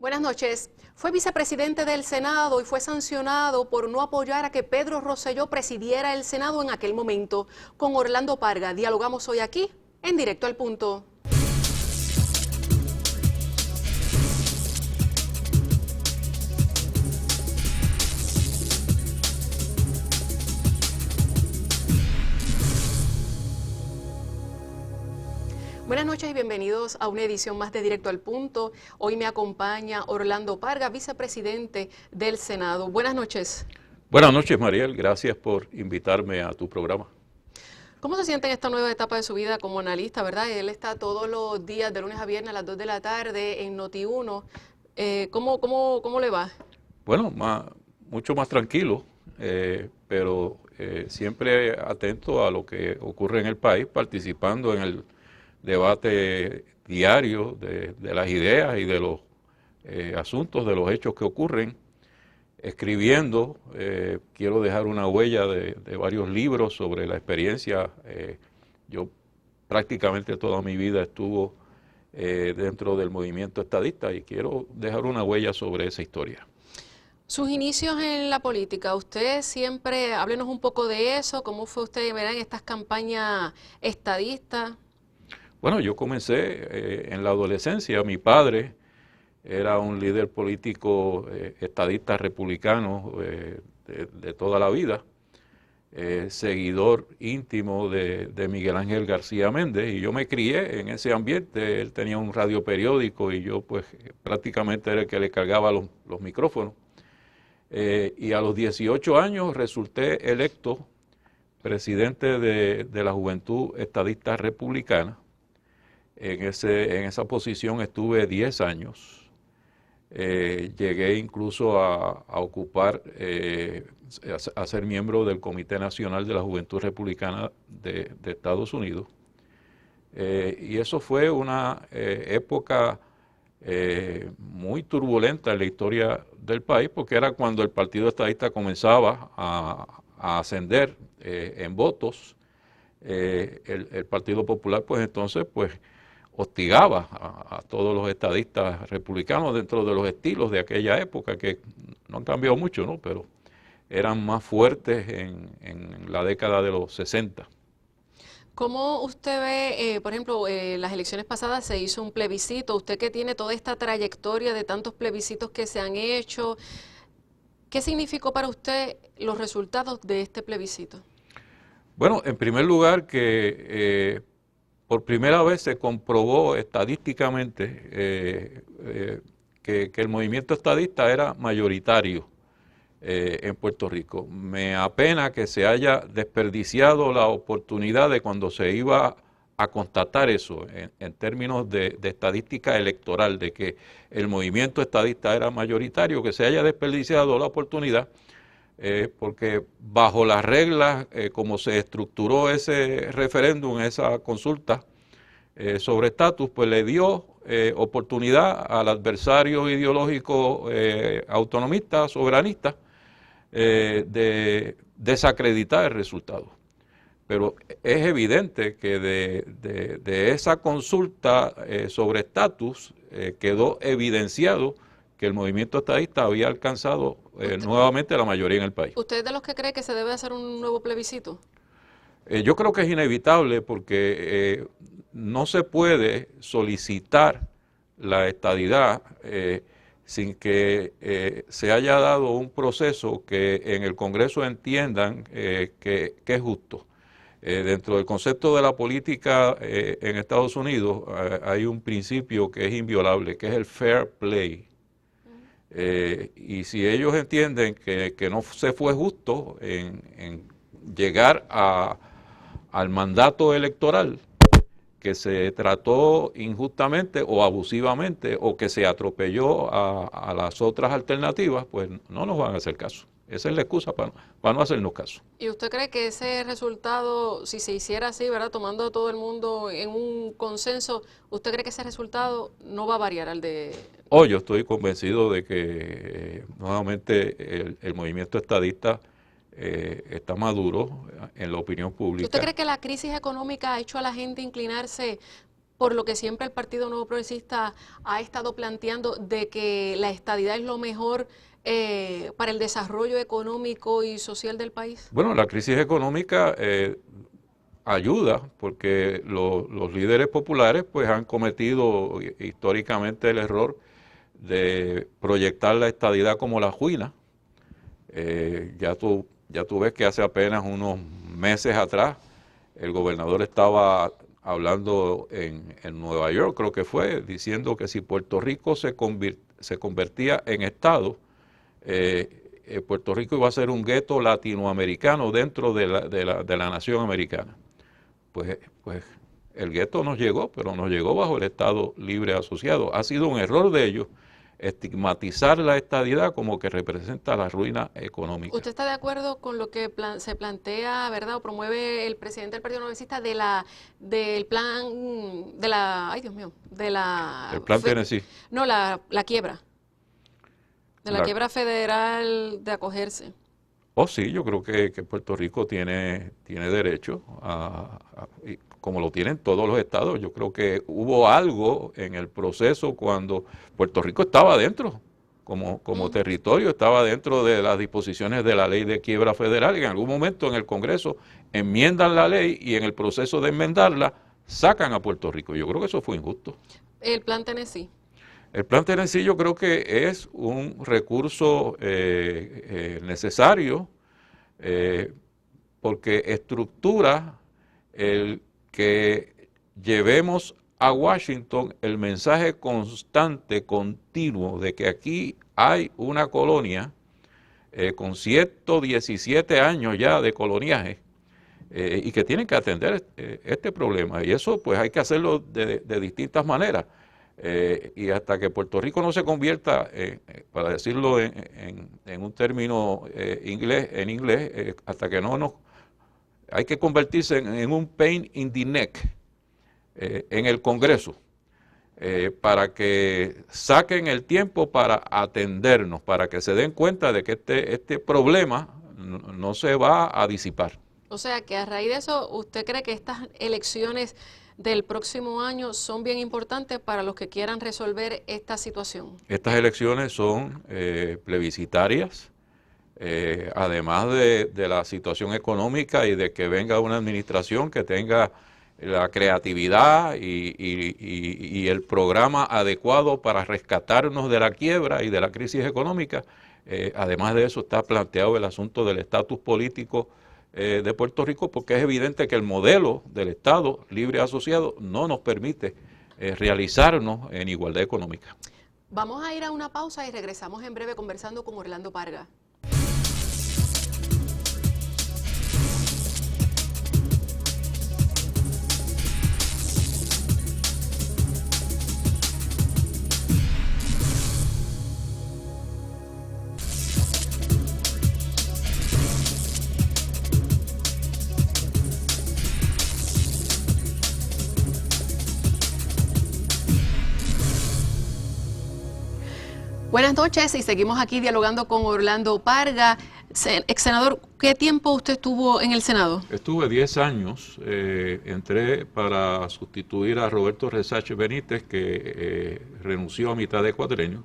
Buenas noches. Fue vicepresidente del Senado y fue sancionado por no apoyar a que Pedro Rosselló presidiera el Senado en aquel momento. Con Orlando Parga dialogamos hoy aquí, en Directo al Punto. Buenas noches y bienvenidos a una edición más de Directo al Punto. Hoy me acompaña Orlando Parga, vicepresidente del Senado. Buenas noches. Buenas noches, Mariel. Gracias por invitarme a tu programa. ¿Cómo se siente en esta nueva etapa de su vida como analista, verdad? Él está todos los días, de lunes a viernes a las 2 de la tarde en Noti1. ¿Cómo le va? Bueno, mucho más tranquilo, pero siempre atento a lo que ocurre en el país, participando en el debate diario de las ideas y de los asuntos, de los hechos que ocurren, escribiendo. Quiero dejar una huella de varios libros sobre la experiencia. Yo prácticamente toda mi vida estuve dentro del movimiento estadista y quiero dejar una huella sobre esa historia. Sus inicios en la política, usted siempre, háblenos un poco de eso, ¿cómo fue usted, verá, en estas campañas estadistas? Bueno, yo comencé en la adolescencia. Mi padre era un líder político estadista republicano de toda la vida, seguidor íntimo de Miguel Ángel García Méndez, y yo me crié en ese ambiente. Él tenía un radioperiódico y yo pues prácticamente era el que le cargaba los micrófonos. Y a los 18 años resulté electo presidente de la Juventud Estadista Republicana. En esa posición estuve 10 años. Llegué incluso a ocupar, a ser miembro del Comité Nacional de la Juventud Republicana de Estados Unidos. Y eso fue una época muy turbulenta en la historia del país, porque era cuando el Partido Estadista comenzaba a ascender en votos. El Partido Popular pues entonces hostigaba a todos los estadistas republicanos dentro de los estilos de aquella época, que no han cambiado mucho, ¿no? Pero eran más fuertes en la década de los 60. ¿Cómo usted ve, por ejemplo, las elecciones pasadas se hizo un plebiscito? Usted que tiene toda esta trayectoria de tantos plebiscitos que se han hecho, ¿qué significó para usted los resultados de este plebiscito? Bueno, en primer lugar que por primera vez se comprobó estadísticamente que el movimiento estadista era mayoritario en Puerto Rico. Me apena que se haya desperdiciado la oportunidad de cuando se iba a constatar eso en términos de estadística electoral, de que el movimiento estadista era mayoritario, que se haya desperdiciado la oportunidad, porque bajo las reglas, como se estructuró ese referéndum, esa consulta sobre estatus, pues le dio oportunidad al adversario ideológico autonomista, soberanista, de desacreditar el resultado. Pero es evidente que de esa consulta sobre estatus quedó evidenciado que el movimiento estadista había alcanzado nuevamente la mayoría en el país. ¿Usted es de los que cree que se debe hacer un nuevo plebiscito? Yo creo que es inevitable, porque no se puede solicitar la estadidad sin que se haya dado un proceso que en el Congreso entiendan que es justo. Dentro del concepto de la política en Estados Unidos hay un principio que es inviolable, que es el fair play. Y si ellos entienden que no se fue justo en llegar al mandato electoral, que se trató injustamente o abusivamente, o que se atropelló a las otras alternativas, pues no nos van a hacer caso. Esa es la excusa para no hacernos caso. ¿Y usted cree que ese resultado, si se hiciera así, verdad, tomando a todo el mundo en un consenso, usted cree que ese resultado no va a variar al de...? Yo estoy convencido de que nuevamente el movimiento estadista está maduro en la opinión pública. ¿Usted cree que la crisis económica ha hecho a la gente inclinarse por lo que siempre el Partido Nuevo Progresista ha estado planteando de que la estadidad es lo mejor para el desarrollo económico y social del país? Bueno, la crisis económica ayuda porque los líderes populares pues han cometido históricamente el error de proyectar la estadidad como la juina. Ya tú ves que hace apenas unos meses atrás el gobernador estaba hablando en Nueva York, creo que fue, diciendo que si Puerto Rico se convertía en estado, Puerto Rico iba a ser un gueto latinoamericano dentro de la nación americana. Pues el gueto nos llegó, pero nos llegó bajo el Estado Libre Asociado. Ha sido un error de ellos estigmatizar la estadidad como que representa la ruina económica. ¿Usted está de acuerdo con lo que se plantea, verdad, o promueve el presidente del Partido Progresista del plan, ay Dios mío, El plan Tennessee. No, la quiebra, de la quiebra federal de acogerse? Oh, sí, yo creo que Puerto Rico tiene derecho como lo tienen todos los estados. Yo creo que hubo algo en el proceso cuando Puerto Rico estaba dentro, como territorio, estaba dentro de las disposiciones de la ley de quiebra federal, y en algún momento en el Congreso enmiendan la ley y en el proceso de enmendarla sacan a Puerto Rico. Yo creo que eso fue injusto. El plan Tennessee. El plan Tennessee yo creo que es un recurso necesario porque estructura el que llevemos a Washington el mensaje constante, continuo, de que aquí hay una colonia con 117 años ya de coloniaje y que tienen que atender este problema. Y eso pues hay que hacerlo de distintas maneras. Y hasta que Puerto Rico no se convierta, para decirlo en un término inglés, hasta que hay que convertirse en un pain in the neck en el Congreso, para que saquen el tiempo para atendernos, para que se den cuenta de que este problema no se va a disipar. O sea, que a raíz de eso, ¿usted cree que estas elecciones del próximo año son bien importantes para los que quieran resolver esta situación? Estas elecciones son plebiscitarias, además de la situación económica y de que venga una administración que tenga la creatividad y el programa adecuado para rescatarnos de la quiebra y de la crisis económica. Además de eso está planteado el asunto del estatus político de Puerto Rico, porque es evidente que el modelo del Estado Libre Asociado no nos permite realizarnos en igualdad económica. Vamos a ir a una pausa y regresamos en breve conversando con Orlando Parga. Buenas noches y seguimos aquí dialogando con Orlando Parga. Ex senador, ¿qué tiempo usted estuvo en el Senado? Estuve 10 años, entré para sustituir a Roberto Resache Benítez, que renunció a mitad de cuatrenio.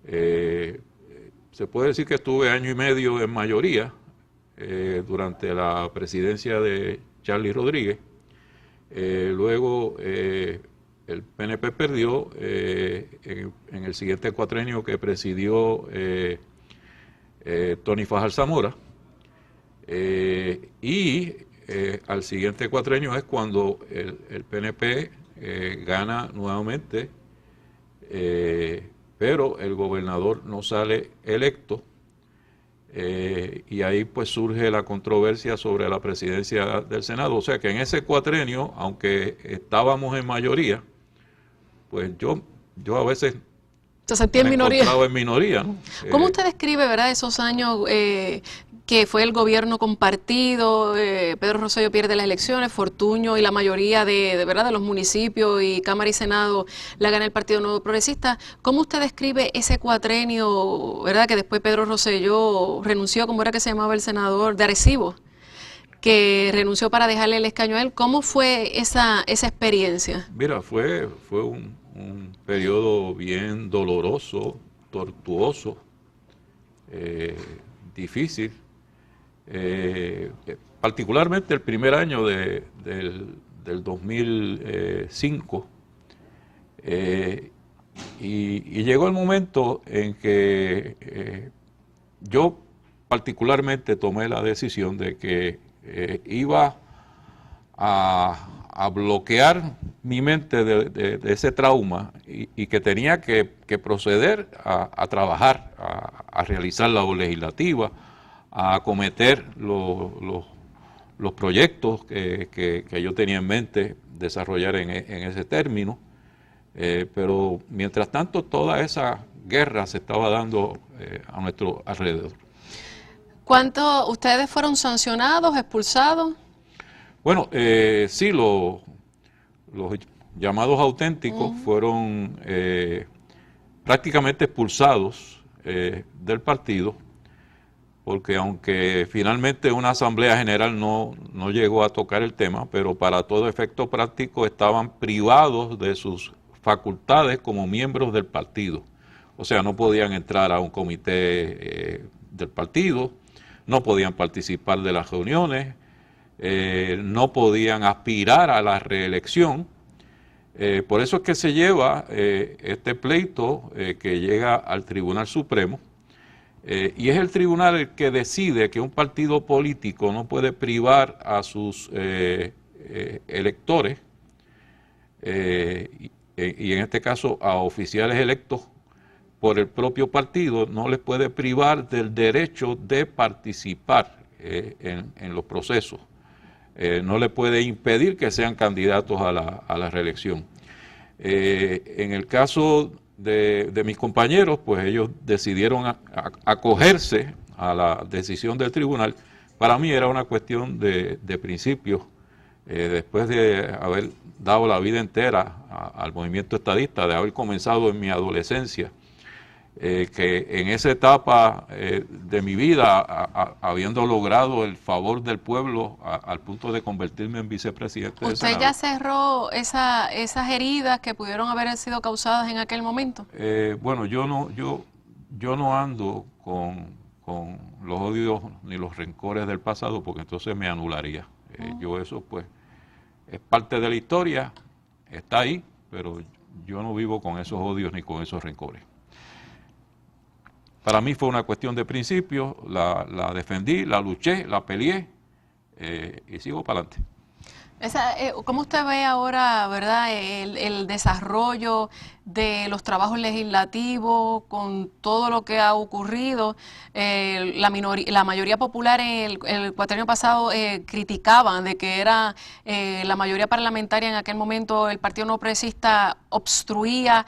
Se puede decir que estuve año y medio en mayoría durante la presidencia de Charlie Rodríguez. Luego el PNP perdió en el siguiente cuatrenio que presidió Tony Fajardo Zamora, y al siguiente cuatrenio es cuando el PNP gana nuevamente, pero el gobernador no sale electo, y ahí pues surge la controversia sobre la presidencia del Senado. O sea que en ese cuatrenio, aunque estábamos en mayoría, pues yo a veces se sentía en minoría. En minoría, ¿no? ¿Cómo usted describe, verdad, esos años que fue el gobierno compartido? Pedro Rosselló pierde las elecciones, Fortuño y la mayoría de los municipios y Cámara y Senado la gana el Partido Nuevo Progresista. ¿Cómo usted describe ese cuatrenio, verdad, que después Pedro Rosselló renunció, como era que se llamaba el senador de Arecibo? que renunció para dejarle el escaño a él. ¿Cómo fue esa experiencia? Mira, fue un periodo bien doloroso, tortuoso, difícil. Particularmente el primer año del 2005, y llegó el momento en que yo particularmente tomé la decisión de que iba a bloquear mi mente de ese trauma y que tenía que proceder a trabajar, a realizar la labor legislativa, a acometer los proyectos que yo tenía en mente desarrollar en ese término. Pero mientras tanto toda esa guerra se estaba dando a nuestro alrededor. ¿Cuánto ustedes fueron sancionados, expulsados? Bueno, sí, los llamados auténticos fueron prácticamente expulsados del partido, porque aunque finalmente una asamblea general no llegó a tocar el tema, pero para todo efecto práctico estaban privados de sus facultades como miembros del partido. O sea, no podían entrar a un comité del partido, no podían participar de las reuniones, no podían aspirar a la reelección. Por eso es que se lleva este pleito que llega al Tribunal Supremo, y es el tribunal el que decide que un partido político no puede privar a sus electores, y en este caso a oficiales electos por el propio partido, no les puede privar del derecho de participar en los procesos. No le puede impedir que sean candidatos a la reelección. En el caso de mis compañeros, pues ellos decidieron acogerse a la decisión del tribunal. Para mí era una cuestión de principios. Después de haber dado la vida entera al movimiento estadista, de haber comenzado en mi adolescencia, que en esa etapa de mi vida, habiendo logrado el favor del pueblo al punto de convertirme en vicepresidente del Senado. ¿Usted ya cerró esas heridas que pudieron haber sido causadas en aquel momento? Bueno, yo no ando con los odios ni los rencores del pasado, porque entonces me anularía. Yo eso pues es parte de la historia, está ahí, pero yo no vivo con esos odios ni con esos rencores. Para mí fue una cuestión de principio, la defendí, la luché, la peleé, y sigo para adelante. ¿Cómo usted ve ahora, verdad, el desarrollo de los trabajos legislativos con todo lo que ha ocurrido? La mayoría popular en el cuatrienio pasado criticaban de que era la mayoría parlamentaria en aquel momento, el Partido No Progresista obstruía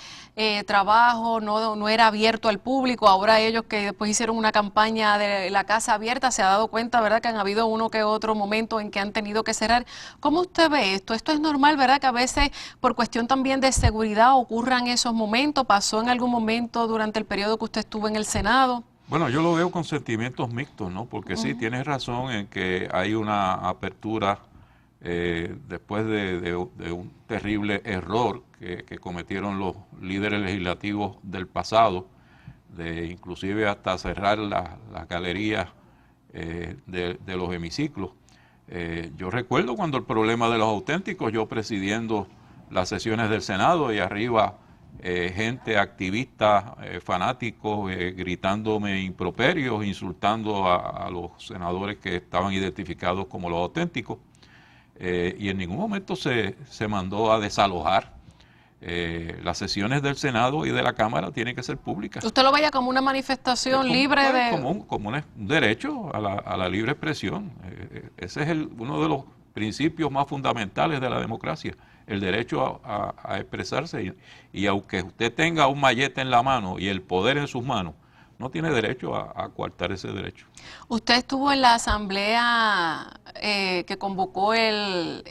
trabajo, no era abierto al público. Ahora ellos que después hicieron una campaña de la casa abierta, se ha dado cuenta, ¿verdad?, que han habido uno que otro momento en que han tenido que cerrar. ¿Cómo usted ve esto? Esto es normal, ¿verdad?, que a veces por cuestión también de seguridad ocurran esos momentos. ¿Pasó en algún momento durante el periodo que usted estuvo en el Senado? Bueno, yo lo veo con sentimientos mixtos, ¿no? Porque sí, tienes razón en que hay una apertura después de un terrible error que cometieron los líderes legislativos del pasado, de inclusive hasta cerrar las galerías de los hemiciclos. Yo recuerdo cuando el problema de los auténticos, yo presidiendo las sesiones del Senado y arriba gente, activistas, fanáticos, gritándome improperios, insultando a los senadores que estaban identificados como los auténticos, y en ningún momento se mandó a desalojar. Las sesiones del Senado y de la Cámara tienen que ser públicas. ¿Usted lo veía como una manifestación libre de...? Como un derecho a la libre expresión. Ese es uno de los principios más fundamentales de la democracia, el derecho a expresarse. Y aunque usted tenga un mallete en la mano y el poder en sus manos, no tiene derecho a coartar ese derecho. Usted estuvo en la asamblea que convocó el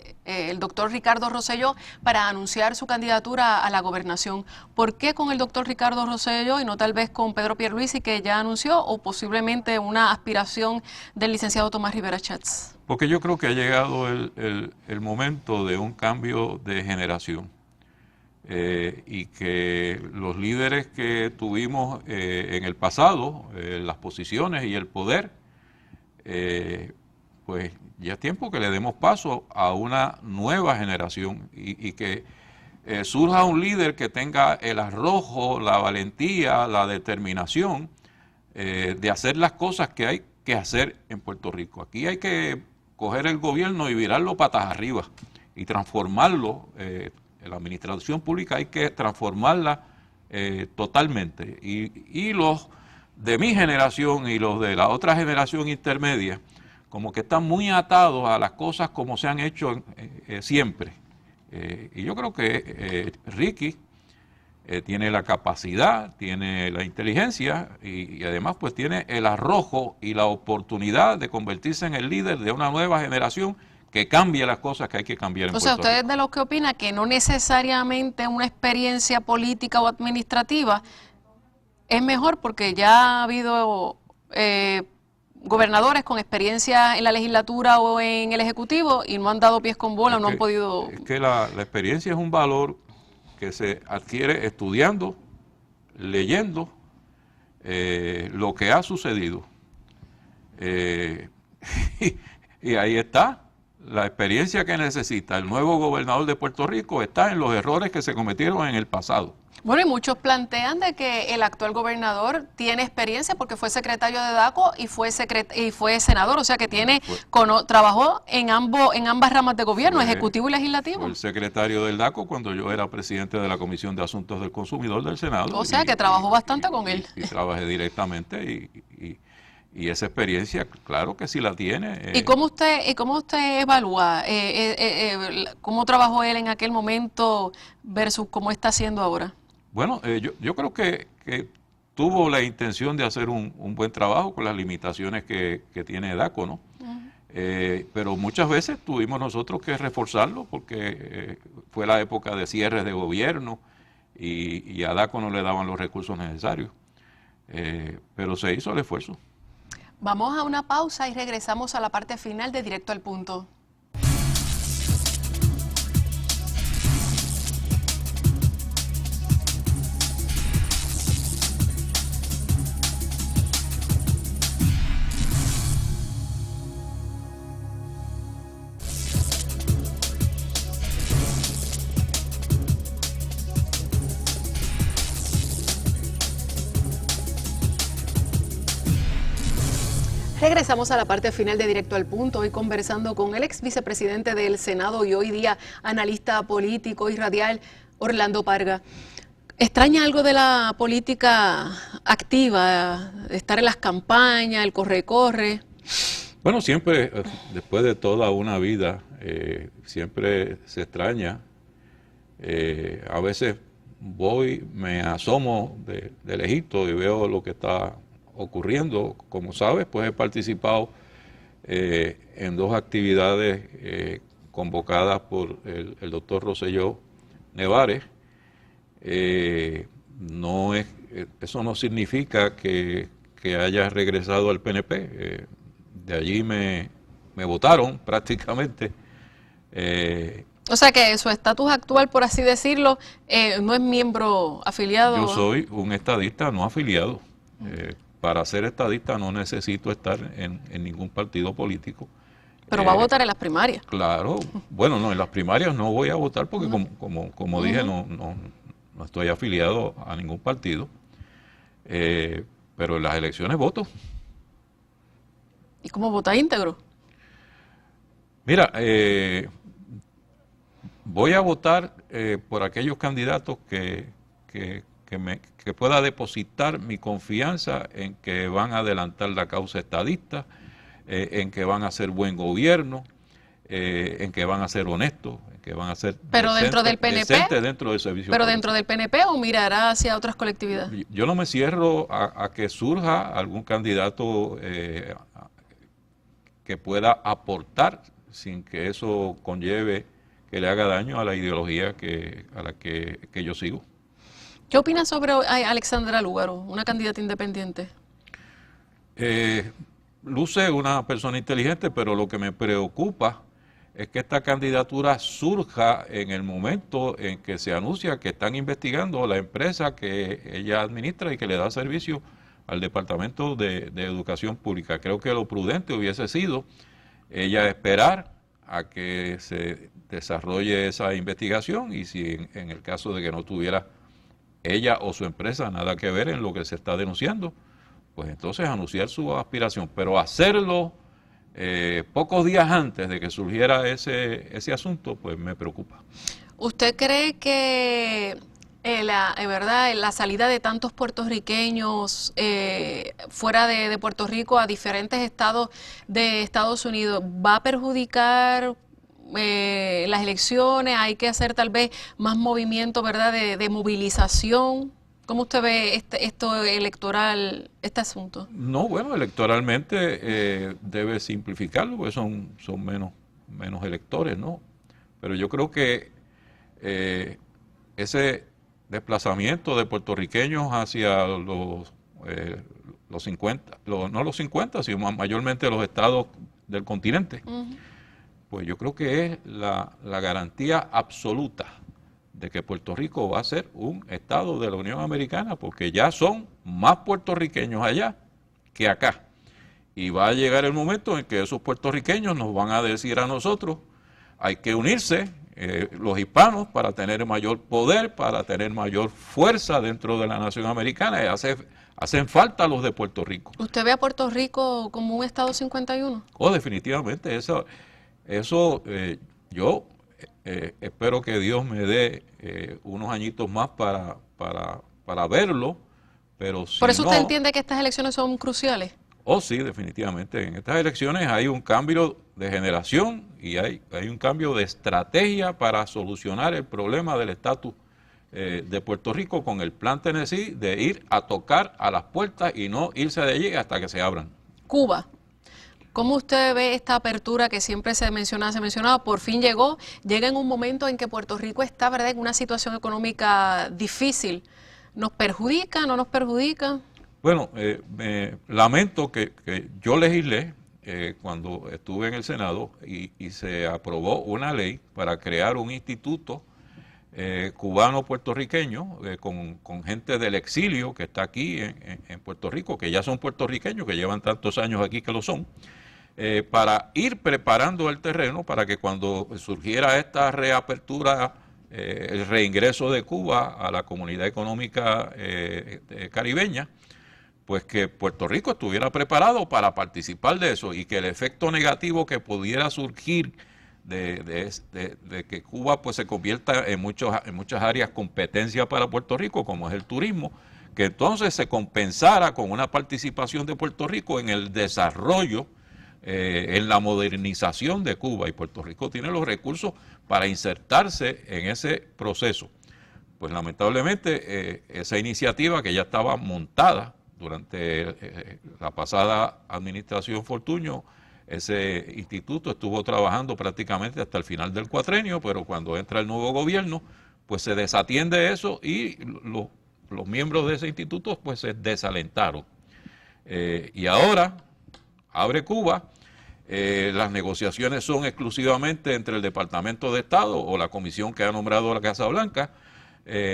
doctor Ricardo Rosselló para anunciar su candidatura a la gobernación. ¿Por qué con el doctor Ricardo Rosselló y no tal vez con Pedro Pierluisi, que ya anunció, o posiblemente una aspiración del licenciado Tomás Rivera Schatz? Porque yo creo que ha llegado el momento de un cambio de generación. Y que los líderes que tuvimos en el pasado, las posiciones y el poder, pues ya es tiempo que le demos paso a una nueva generación y que surja un líder que tenga el arrojo, la valentía, la determinación de hacer las cosas que hay que hacer en Puerto Rico. Aquí hay que coger el gobierno y virarlo patas arriba y transformarlo. La administración pública hay que transformarla totalmente. Y los de mi generación y los de la otra generación intermedia, como que están muy atados a las cosas como se han hecho siempre. Y yo creo que Ricky tiene la capacidad, tiene la inteligencia y además pues tiene el arrojo y la oportunidad de convertirse en el líder de una nueva generación que cambie las cosas que hay que cambiar en Puerto Rico. O sea, usted es de los que opina que no necesariamente una experiencia política o administrativa es mejor, porque ya ha habido gobernadores con experiencia en la legislatura o en el Ejecutivo y no han dado pies con bola, no han podido... Es que la experiencia es un valor que se adquiere estudiando, leyendo lo que ha sucedido. Y ahí está. La experiencia que necesita el nuevo gobernador de Puerto Rico está en los errores que se cometieron en el pasado. Bueno, y muchos plantean de que el actual gobernador tiene experiencia porque fue secretario de DACO y fue senador, o sea que trabajó en ambas ramas de gobierno, ejecutivo y legislativo. Fue el secretario del DACO cuando yo era presidente de la Comisión de Asuntos del Consumidor del Senado. O sea que trabajó bastante con él. Y trabajé directamente y esa experiencia, claro que sí la tiene. ¿Y cómo usted evalúa cómo trabajó él en aquel momento versus cómo está haciendo ahora? Bueno, yo creo que tuvo la intención de hacer un buen trabajo con las limitaciones que tiene DACO, ¿no? Pero muchas veces tuvimos nosotros que reforzarlo porque fue la época de cierres de gobierno y a DACO no le daban los recursos necesarios. Pero se hizo el esfuerzo. Vamos a una pausa y regresamos a la parte final de Directo al Punto. Regresamos a la parte final de Directo al Punto, hoy conversando con el ex vicepresidente del Senado y hoy día analista político y radial, Orlando Parga. ¿Extraña algo de la política activa, estar en las campañas, el corre-corre? Bueno, siempre, después de toda una vida, siempre se extraña. A veces voy, me asomo de lejito y veo lo que está ocurriendo. Como sabes, pues he participado en dos actividades convocadas por el doctor Rosselló Nevares. Eso no significa que haya regresado al PNP. De allí me votaron prácticamente. O sea que su estatus actual, por así decirlo, no es miembro afiliado. Yo soy un estadista no afiliado. Para ser estadista no necesito estar en ningún partido político. Pero va a votar en las primarias. Claro. Bueno, no, en las primarias no voy a votar porque como dije, no estoy afiliado a ningún partido. Pero en las elecciones voto. ¿Y cómo vota íntegro? Mira, voy a votar por aquellos candidatos que pueda depositar mi confianza en que van a adelantar la causa estadista, en que van a hacer buen gobierno, en que van a ser honestos, en que van a ser pero dentro del PNP, decentes dentro del servicio pero público. ¿dentro del PNP o mirará hacia otras colectividades? Yo no me cierro a que surja algún candidato que pueda aportar sin que eso conlleve que le haga daño a la ideología a la que yo sigo. ¿Qué opinas sobre Alexandra Lúgaro, una candidata independiente? Luce una persona inteligente, pero lo que me preocupa es que esta candidatura surja en el momento en que se anuncia que están investigando la empresa que ella administra y que le da servicio al Departamento de Educación Pública. Creo que lo prudente hubiese sido ella esperar a que se desarrolle esa investigación y si en el caso de que no tuviera ella o su empresa nada que ver en lo que se está denunciando, pues entonces anunciar su aspiración, pero hacerlo pocos días antes de que surgiera ese asunto, pues me preocupa. ¿Usted cree que ¿verdad? La salida de tantos puertorriqueños fuera de Puerto Rico a diferentes estados de Estados Unidos va a perjudicar las elecciones? ¿Hay que hacer tal vez más movimiento, ¿verdad? de movilización? ¿Cómo usted ve esto electoral, este asunto? No, bueno, electoralmente debe simplificarlo, porque son menos electores, ¿no? Pero yo creo que ese desplazamiento de puertorriqueños hacia los 50, no los 50, sino mayormente los estados del continente, pues yo creo que es la garantía absoluta de que Puerto Rico va a ser un estado de la Unión Americana, porque ya son más puertorriqueños allá que acá. Y va a llegar el momento en que esos puertorriqueños nos van a decir a nosotros, hay que unirse, los hispanos, para tener mayor poder, para tener mayor fuerza dentro de la nación americana, y hacen falta los de Puerto Rico. ¿Usted ve a Puerto Rico como un estado 51? Definitivamente, eso yo espero que Dios me dé unos añitos más para verlo, pero si ¿Por eso no, usted entiende que estas elecciones son cruciales? Sí, definitivamente. En estas elecciones hay un cambio de generación y hay un cambio de estrategia para solucionar el problema del estatus de Puerto Rico con el plan Tennessee de ir a tocar a las puertas y no irse de allí hasta que se abran. Cuba. ¿Cómo usted ve esta apertura que siempre se mencionaba, por fin llega en un momento en que Puerto Rico está, ¿verdad?, en una situación económica difícil? ¿Nos perjudica, no nos perjudica? Bueno, lamento que yo legislé cuando estuve en el Senado y se aprobó una ley para crear un instituto cubano-puertorriqueño con gente del exilio que está aquí en Puerto Rico, que ya son puertorriqueños, que llevan tantos años aquí que lo son, para ir preparando el terreno para que cuando surgiera esta reapertura, el reingreso de Cuba a la comunidad económica caribeña, pues que Puerto Rico estuviera preparado para participar de eso y que el efecto negativo que pudiera surgir de que Cuba pues se convierta en muchas áreas competencia para Puerto Rico, como es el turismo, que entonces se compensara con una participación de Puerto Rico en el desarrollo, en la modernización de Cuba, y Puerto Rico tiene los recursos para insertarse en ese proceso. Pues lamentablemente esa iniciativa que ya estaba montada durante la pasada administración Fortuño, ese instituto estuvo trabajando prácticamente hasta el final del cuatrenio, pero cuando entra el nuevo gobierno, pues se desatiende eso y los miembros de ese instituto pues se desalentaron. Y ahora abre Cuba, las negociaciones son exclusivamente entre el Departamento de Estado o la comisión que ha nombrado la Casa Blanca,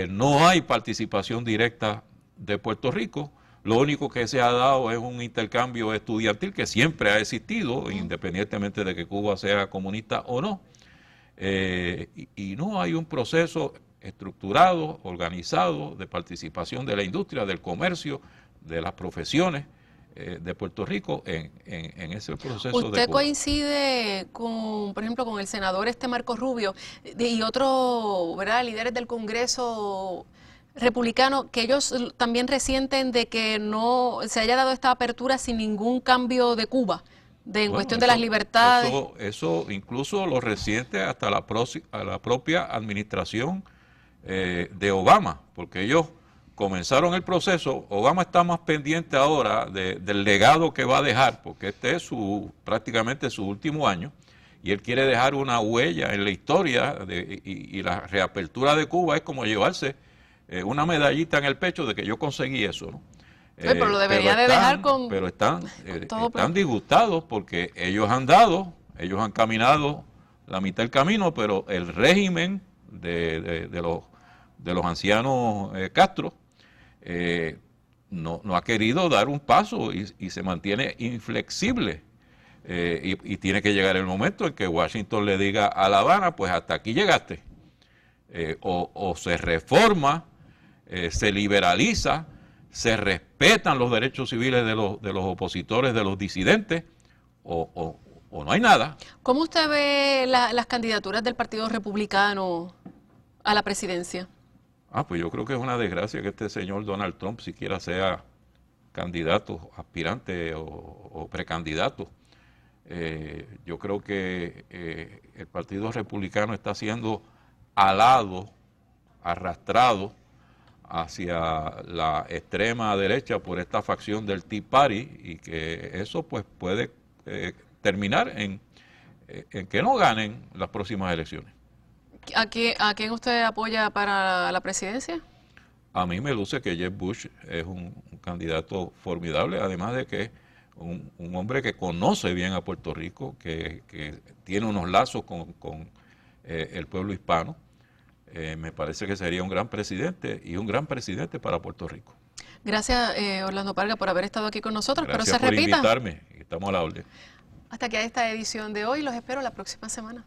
no hay participación directa de Puerto Rico. Lo único que se ha dado es un intercambio estudiantil que siempre ha existido, independientemente de que Cuba sea comunista o no. Y no hay un proceso estructurado, organizado, de participación de la industria, del comercio, de las profesiones de Puerto Rico en ese proceso de Cuba. ¿Usted coincide con, por ejemplo, con el senador Marco Rubio y otros, ¿verdad?, líderes del Congreso republicano, que ellos también resienten de que no se haya dado esta apertura sin ningún cambio de Cuba? en Bueno, cuestión de las libertades. Eso incluso lo resiente hasta a la propia administración de Obama, porque ellos comenzaron el proceso. Obama está más pendiente ahora del legado que va a dejar, porque este es prácticamente su último año, y él quiere dejar una huella en la historia, y la reapertura de Cuba es como llevarse una medallita en el pecho de que yo conseguí eso, ¿no? Pero lo debería de dejar con... Pero están todo disgustados porque ellos han caminado la mitad del camino, pero el régimen de los ancianos Castro no ha querido dar un paso y se mantiene inflexible. Y tiene que llegar el momento en que Washington le diga a La Habana, pues hasta aquí llegaste. O se reforma, se liberaliza, se respetan los derechos civiles de los opositores, de los disidentes, o no hay nada. ¿Cómo usted ve las candidaturas del Partido Republicano a la presidencia? Pues yo creo que es una desgracia que este señor Donald Trump siquiera sea candidato, aspirante o precandidato. Yo creo que el Partido Republicano está siendo alado, arrastrado hacia la extrema derecha por esta facción del Tea Party, y que eso pues puede terminar en que no ganen las próximas elecciones. ¿A quién usted apoya para la presidencia? A mí me luce que Jeb Bush es un candidato formidable, además de que es un hombre que conoce bien a Puerto Rico, que tiene unos lazos con el pueblo hispano. Me parece que sería un gran presidente, y un gran presidente para Puerto Rico. Gracias, Orlando Parga, por haber estado aquí con nosotros. Gracias pero se repita. Invitarme. Estamos a la orden. Hasta aquí esta edición de hoy. Los espero la próxima semana.